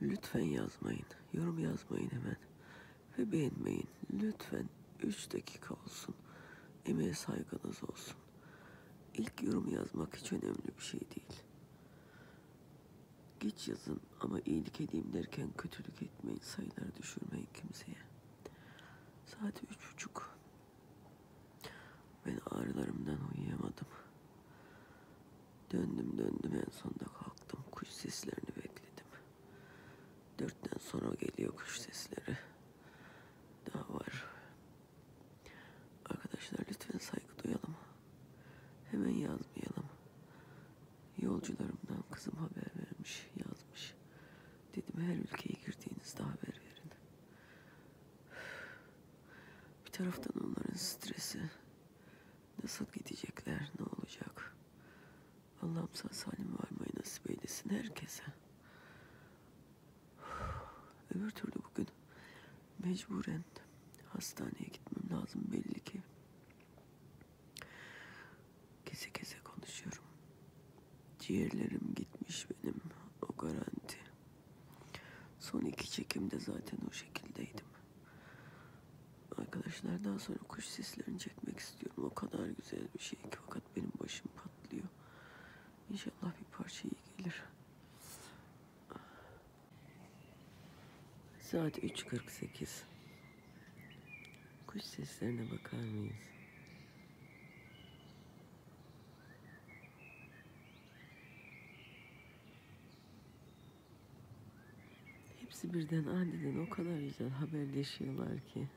Lütfen yazmayın, yorum yazmayın hemen ve beğenmeyin. Lütfen 3 dakika olsun, emeğe saygınız olsun. İlk yorum yazmak hiç önemli bir şey değil. Geç yazın ama iyilik edeyim derken kötülük etmeyin, sayıları düşürmeyin kimseye. Saat 3:30. Ben ağrılarımdan uyuyamadım. Döndüm en sonunda kalktım. Kuş seslerini bekledim. 4'ten sonra geliyor kuş sesleri. Daha var. Arkadaşlar lütfen saygı duyalım. Hemen yazmayalım. Yolcularımdan kızım haber vermiş, yazmış. Dedim her ülkeye girdiğinizde haber verin. Bir taraftan onların stresi. Nasıl gidecekler, ne olacak? Allah'ım sağ salim varmayı nasip eylesin herkese. Öbür türlü bugün mecburen hastaneye gitmem lazım belli ki. Kese konuşuyorum. Ciğerlerim gitmiş benim, o garanti. Son 2 çekimde zaten o şekildeydim. Arkadaşlar daha sonra kuş seslerini çekmek istiyorum. O kadar güzel bir şey ki fakat benim başım patlıyor. İnşallah bir parça iyi gelir. Saat 3:48. Kuş seslerine bakar mıyız? Hepsi birden aniden o kadar güzel haberleşiyorlar ki.